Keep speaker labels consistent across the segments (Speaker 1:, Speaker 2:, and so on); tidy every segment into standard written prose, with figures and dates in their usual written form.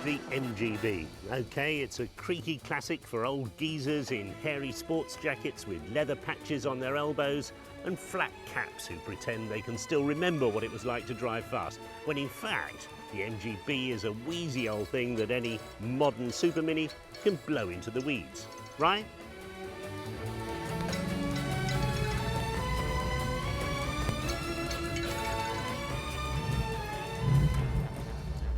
Speaker 1: The MGB. Okay, it's a creaky classic for old geezers in hairy sports jackets with leather patches on their elbows and flat caps who pretend they can still remember what it was like to drive fast, when in fact the MGB is a wheezy old thing that any modern Super Mini can blow into the weeds, right?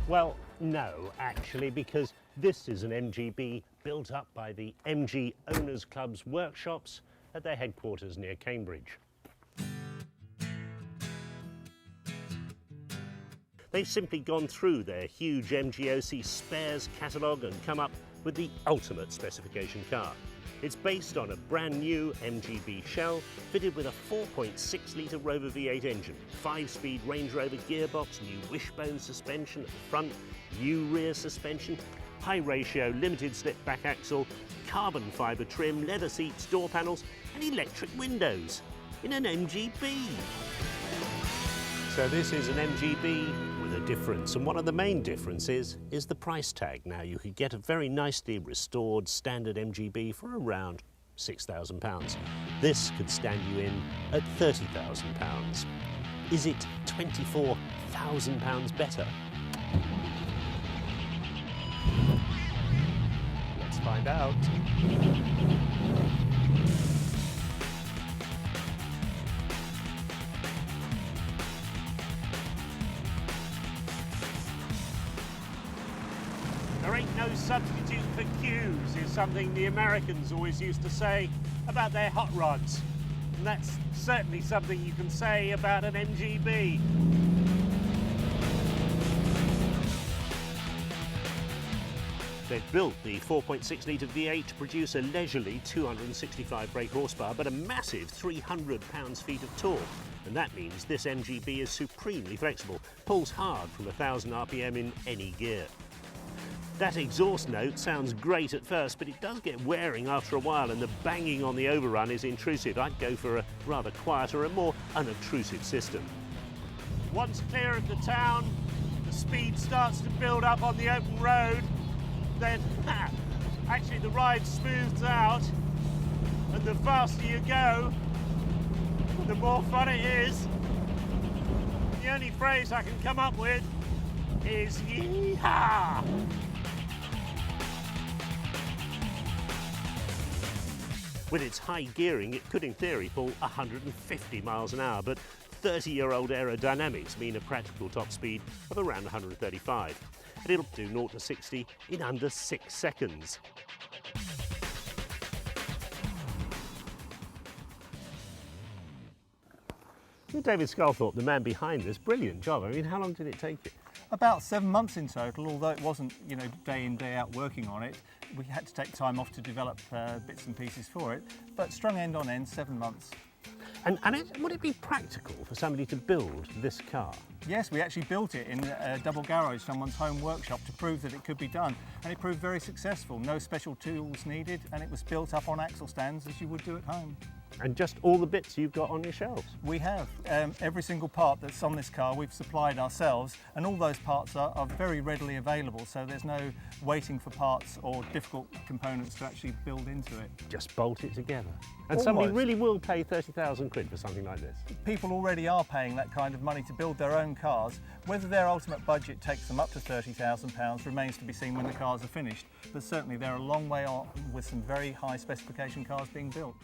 Speaker 1: Well, no, actually, because this is an MGB built up by the MG Owners Club's workshops at their headquarters near Cambridge. They've simply gone through their huge MGOC spares catalogue and come up with the ultimate specification car. It's based on a brand new MGB shell fitted with a 4.6-litre Rover V8 engine, 5-speed Range Rover gearbox, new wishbone suspension at the front, new rear suspension, high-ratio limited-slip back axle, carbon fibre trim, leather seats, door panels and electric windows in an MGB. So this is an MGB with a difference, and one of the main differences is the price tag. Now, you could get a very nicely restored standard MGB for around £6,000. This could stand you in at £30,000. Is it £24,000 better? Let's find out. There ain't no substitute for queues is something the Americans always used to say about their hot rods. And that's certainly something you can say about an MGB. They've built the 4.6-litre V8 to produce a leisurely 265 brake horsepower, but a massive 300 pounds-feet of torque. And that means this MGB is supremely flexible, pulls hard from 1,000 RPM in any gear. That exhaust note sounds great at first, but it does get wearing after a while, and the banging on the overrun is intrusive. I'd go for a rather quieter and more unobtrusive system. Once clear of the town, the speed starts to build up on the open road, then actually the ride smooths out, and the faster you go, the more fun it is. The only phrase I can come up with is yee-haw! With its high gearing, it could in theory pull 150 miles an hour, but 30-year-old aerodynamics mean a practical top speed of around 135. And it'll do 0 to 60 in under 6 seconds. David Sculthorpe, the man behind this, brilliant job. I mean, how long did it take you?
Speaker 2: About 7 months in total, although it wasn't, day in, day out working on it. We had to take time off to develop bits and pieces for it, but strung end on end, 7 months.
Speaker 1: And would it be practical for somebody to build this car?
Speaker 2: Yes, we actually built it in a double garage, someone's home workshop, to prove that it could be done, and it proved very successful. No special tools needed, and it was built up on axle stands as you would do at home.
Speaker 1: And just all the bits you've got on your shelves?
Speaker 2: We have. Every single part that's on this car we've supplied ourselves, and all those parts are very readily available, so there's no waiting for parts or difficult components to actually build into it.
Speaker 1: Just bolt it together. And
Speaker 2: Almost.
Speaker 1: Somebody really will pay 30,000 quid for something like this?
Speaker 2: People already are paying that kind of money to build their own cars. Whether their ultimate budget takes them up to £30,000 remains to be seen when the cars are finished, but certainly they're a long way on with some very high specification cars being built.